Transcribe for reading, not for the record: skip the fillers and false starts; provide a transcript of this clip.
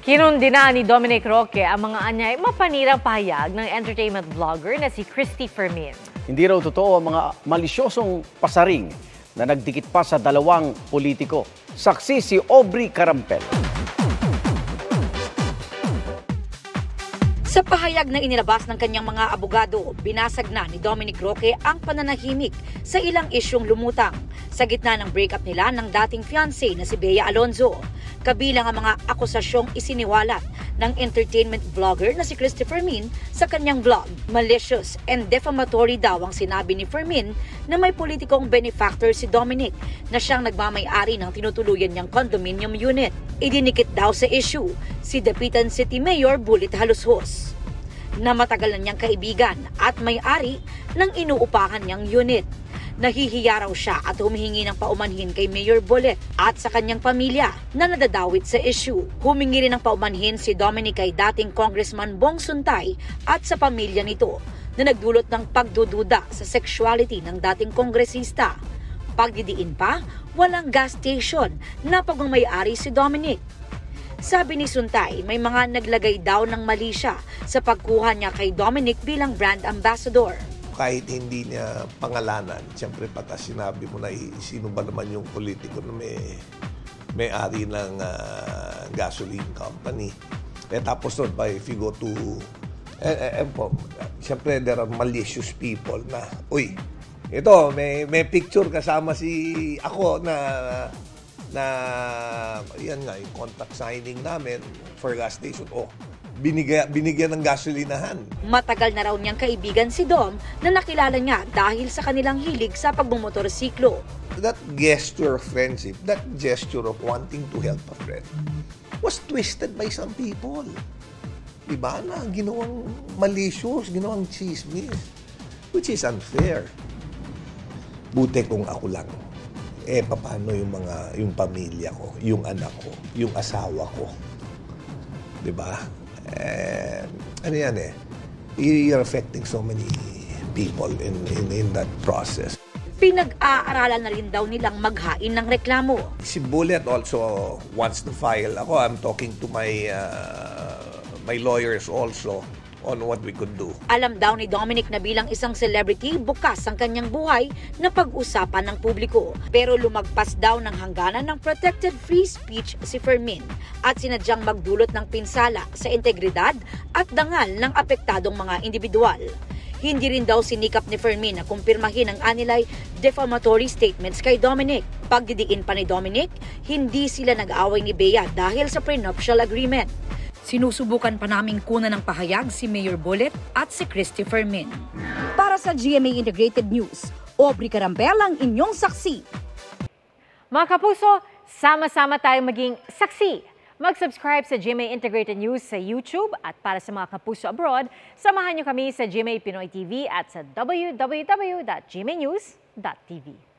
Kinundina ni Dominic Roque ang mga anyay mapanirang pahayag ng entertainment vlogger na si Christy Fermin. Hindi raw totoo ang mga malisyosong pasaring na nagdikit pa sa dalawang politiko. Saksi si Aubrey Carampel. Sa pahayag na inilabas ng kanyang mga abogado, binasag na ni Dominic Roque ang pananahimik sa ilang isyong lumutang sa gitna ng breakup nila ng dating fiancé na si Bea Alonzo. Kabilang ang mga akusasyong isiniwalat ng entertainment vlogger na si Christy Fermin sa kanyang vlog. Malicious and defamatory daw ang sinabi ni Fermin na may politikong benefactor si Dominic na siyang nagmamay-ari ng tinutuluyan niyang condominium unit. Idinikit daw sa issue si Dapitan City Mayor Bulit Halushos na matagal na niyang kaibigan at may-ari ng inuupahan niyang unit. Nahihiya raw siya at humihingi ng paumanhin kay Mayor Bulit at sa kanyang pamilya na nadadawit sa issue. Humingi rin ng paumanhin si Dominic kay dating Congressman Bong Suntay at sa pamilya nito na nagdulot ng pagdududa sa sexuality ng dating kongresista. Pagdidiin pa, walang gas station na pagmamayari si Dominic. Sabi ni Suntay, may mga naglagay daw ng mali siya sa pagkuha niya kay Dominic bilang brand ambassador. Kahit hindi niya pangalanan, siyempre pagka sinabi mo na sino ba naman yung politiko na may-ari ng gasoline company. Tapos nun, if you go to, siyempre there are malicious people na, uy, ito, may picture kasama ako na yan nga, yung contract signing namin for gas station. Binigyan ng gasolinahan. Matagal na raw niyang kaibigan si Dom na nakilala niya dahil sa kanilang hilig sa pagmumotorsiklo. That gesture of friendship, that gesture of wanting to help a friend was twisted by some people. Diba na ginawang malicious, ginawang chismis, which is unfair. Buti kung ako lang. Paano yung pamilya ko, yung anak ko, yung asawa ko. Diba? Ano yan you're affecting so many people in that process. Pinag-aaralan na rin daw nilang maghain ng reklamo. Si Bullet also wants to file. Ako, I'm talking to my lawyers also on what we could do. Alam daw ni Dominic na bilang isang celebrity, bukas ang kanyang buhay na pag-usapan ng publiko. Pero lumagpas daw ng hangganan ng protected free speech si Fermin at sinadyang magdulot ng pinsala sa integridad at dangal ng apektadong mga individual. Hindi rin daw sinikap ni Fermin na kumpirmahin ang anilay defamatory statements kay Dominic. Pagdidiin pa ni Dominic, hindi sila nag-away ni Bea dahil sa prenuptial agreement. Sinusubukan pa naming kunan ng pahayag si Mayor Bulit at si Christy Fermin. Para sa GMA Integrated News, Aubrey Carampel ang inyong saksi. Mga kapuso, sama-sama tayong maging saksi. Mag-subscribe sa GMA Integrated News sa YouTube at para sa mga kapuso abroad, samahan niyo kami sa GMA Pinoy TV at sa www.gmanews.tv.